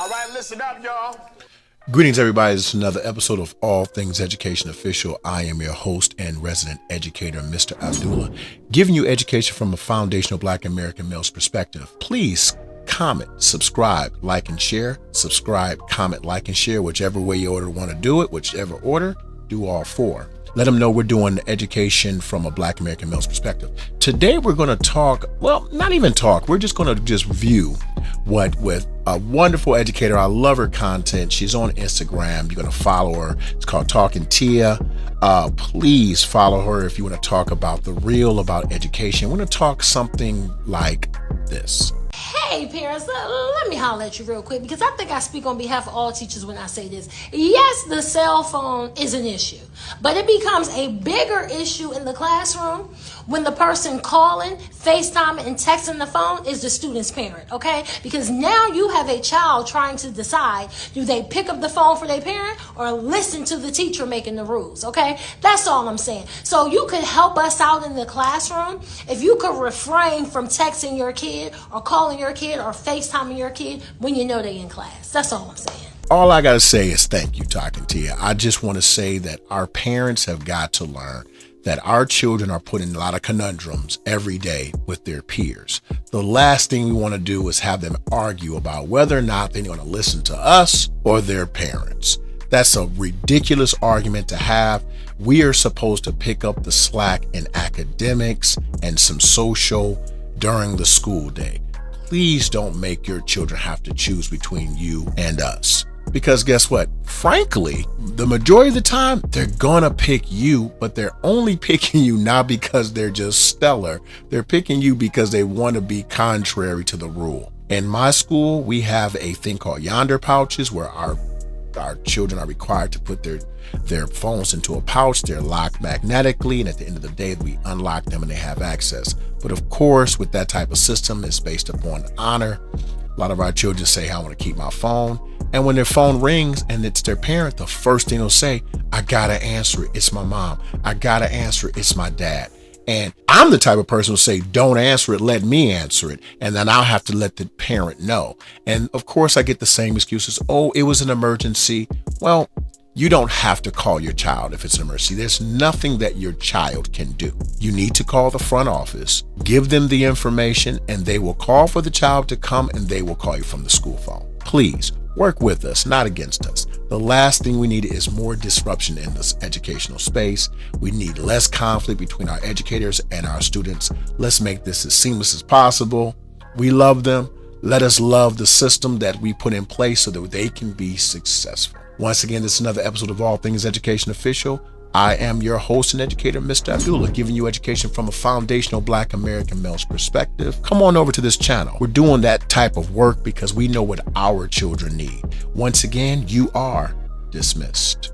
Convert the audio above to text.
All right, listen up, y'all. Greetings, everybody. This is another episode of All Things Education Official. I am your host and resident educator, Mr. Abdullah, giving you education from a foundational Black American male's perspective. Please comment, subscribe, like, and share. Subscribe, comment, like, and share, whichever way you want to do it, whichever order, do all four. Let them know we're doing education from a Black American male's perspective. Today, we're going to talk, well, not even talk. We're just going to view what with a wonderful educator. I love her content. She's on Instagram. You're going to follow her. It's called Talking Tia. Please follow her if you want to talk about the real about education. We're going to talk something like this. Hey parents, let me holler at you real quick because I think I speak on behalf of all teachers when I say this. Yes, the cell phone is an issue, but it becomes a bigger issue in the classroom when the person calling, FaceTiming, and texting the phone is the student's parent, okay? Because now you have a child trying to decide, do they pick up the phone for their parent or listen to the teacher making the rules, okay? That's all I'm saying. So you could help us out in the classroom if you could refrain from texting your kid or calling your kid or FaceTiming your kid when you know they're in class. That's all I'm saying. All I got to say is thank you, Talking Tia. I just want to say that our parents have got to learn that our children are put in a lot of conundrums every day with their peers. The last thing we want to do is have them argue about whether or not they're going to listen to us or their parents. That's a ridiculous argument to have. We are supposed to pick up the slack in academics and some social during the school day. Please don't make your children have to choose between you and us. Because guess what? Frankly, the majority of the time, they're gonna pick you, but they're only picking you not because they're just stellar. They're picking you because they want to be contrary to the rule. In my school, we have a thing called yonder pouches where our children are required to put their phones into a pouch. They're locked magnetically, and at the end of the day, we unlock them and they have access. But of course, with that type of system, it's based upon honor. A lot of our children say, I want to keep my phone. And when their phone rings and it's their parent, the first thing they'll say, I gotta answer it. It's my mom. I gotta answer it. It's my dad. And I'm the type of person who say, don't answer it, let me answer it. And then I'll have to let the parent know. And of course, I get the same excuses. Oh, it was an emergency. Well, you don't have to call your child if it's an emergency. There's nothing that your child can do. You need to call the front office, give them the information, and they will call for the child to come and they will call you from the school phone. Please work with us, not against us. The last thing we need is more disruption in this educational space. We need less conflict between our educators and our students. Let's make this as seamless as possible. We love them. Let us love the system that we put in place so that they can be successful. Once again, this is another episode of All Things Education Official. I am your host and educator, Mr. Abdullah, giving you education from a foundational Black American male's perspective. Come on over to this channel. We're doing that type of work because we know what our children need. Once again, you are dismissed.